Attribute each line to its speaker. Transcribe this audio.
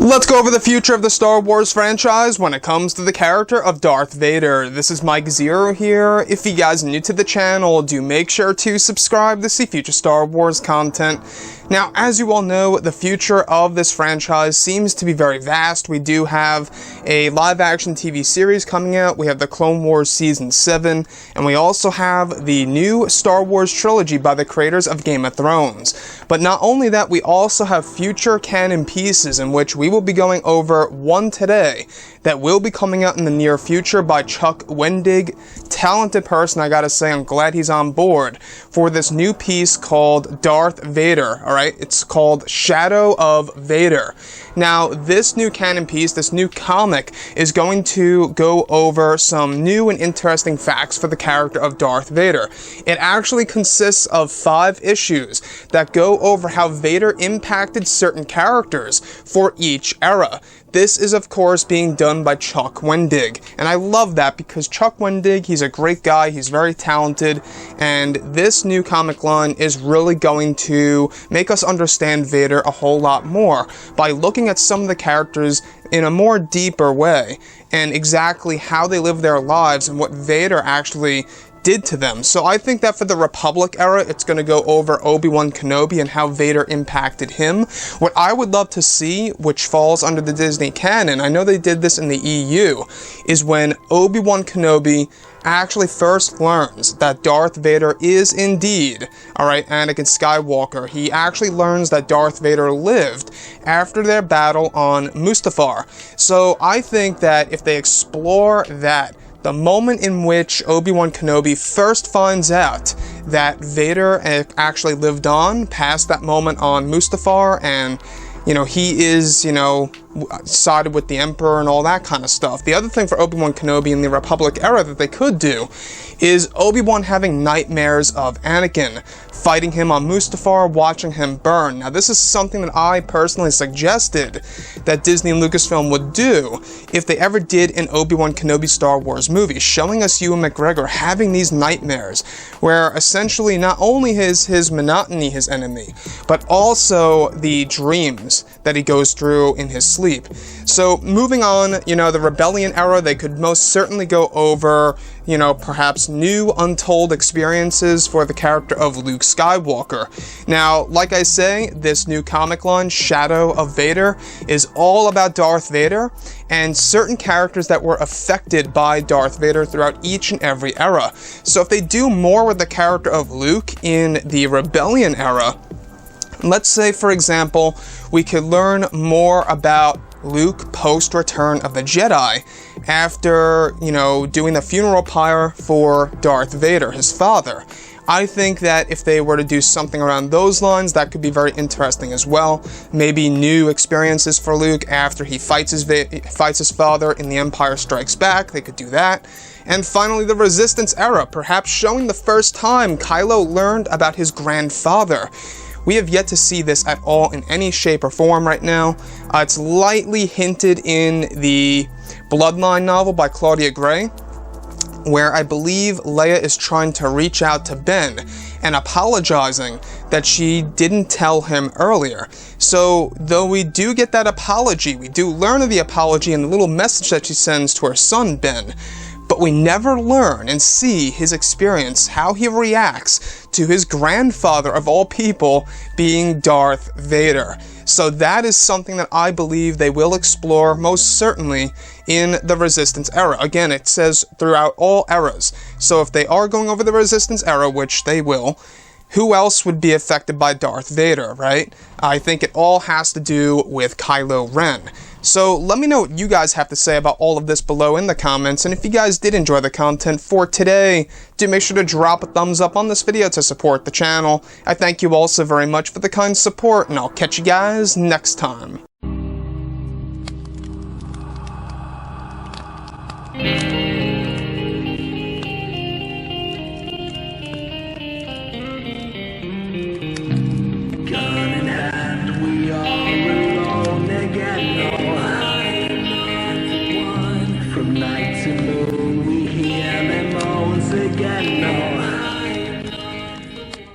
Speaker 1: Let's go over the future of the Star Wars franchise when it comes to the character of Darth Vader. This is Mike Zero here. If you guys are new to the channel, do make sure to subscribe to see future Star Wars content. Now, as you all know, the future of this franchise seems to be very vast. We do have a live-action TV series coming out. We have the Clone Wars Season 7, and we also have the new Star Wars trilogy by the creators of Game of Thrones. But not only that, we also have future canon pieces in which we will be going over one today that will be coming out in the near future by Chuck Wendig. Talented person, I gotta say, I'm glad he's on board for this new piece called Darth Vader, alright? It's called Shadow of Vader. Now, this new canon piece, this new comic, is going to go over some new and interesting facts for the character of Darth Vader. It actually consists of 5 issues that go over how Vader impacted certain characters for each era. This is, of course, being done by Chuck Wendig, and I love that because Chuck Wendig, he's a great guy, he's very talented, and this new comic line is really going to make us understand Vader a whole lot more by looking at some of the characters in a more deeper way, and exactly how they live their lives and what Vader actually did to them. So I think that for the Republic era, it's going to go over Obi-Wan Kenobi and how Vader impacted him. What I would love to see, which falls under the Disney canon, I know they did this in the EU, is when Obi-Wan Kenobi actually first learns that Darth Vader is indeed, alright, Anakin Skywalker. He actually learns that Darth Vader lived after their battle on Mustafar. So I think that if they explore that, the moment in which Obi-Wan Kenobi first finds out that Vader actually lived on past that moment on Mustafar, and, you know, he is, you know, sided with the Emperor and all that kind of stuff. The other thing for Obi-Wan Kenobi in the Republic era that they could do is Obi-Wan having nightmares of Anakin, fighting him on Mustafar, watching him burn. Now, this is something that I personally suggested that Disney and Lucasfilm would do if they ever did an Obi-Wan Kenobi Star Wars movie, showing us Ewan McGregor having these nightmares, where essentially not only his monotony his enemy, but also the dreams that he goes through in his sleep. So, moving on, you know, the Rebellion era, they could most certainly go over, you know, perhaps new untold experiences for the character of Luke Skywalker. Now, like I say, this new comic line, Shadow of Vader, is all about Darth Vader and certain characters that were affected by Darth Vader throughout each and every era. So if they do more with the character of Luke in the Rebellion era, let's say, for example, we could learn more about Luke post-Return of the Jedi after, you know, doing the funeral pyre for Darth Vader, his father. I think that if they were to do something around those lines, that could be very interesting as well. Maybe new experiences for Luke after he fights his father in The Empire Strikes Back. They could do that. And finally, the Resistance era, perhaps showing the first time KYLO learned about his grandfather. We have yet to see this at all in any shape or form right now. It's lightly hinted in the Bloodline novel by Claudia Gray, where I believe Leia is trying to reach out to Ben and apologizing that she didn't tell him earlier. So, though we do get that apology, we do learn of the apology and the little message that she sends to her son, Ben, but we never learn and see his experience, how he reacts to his grandfather, of all people, being Darth Vader. So that is something that I believe they will explore most certainly in the Resistance era. Again, it says throughout all eras. So if they are going over the Resistance era, which they will, who else would be affected by Darth Vader, right? I think it all has to do with Kylo Ren. So let me know what you guys have to say about all of this below in the comments, and if you guys did enjoy the content for today, do make sure to drop a thumbs up on this video to support the channel. I thank you all so very much for the kind support, and I'll catch you guys next time.
Speaker 2: Night to moon, we hear them moans again.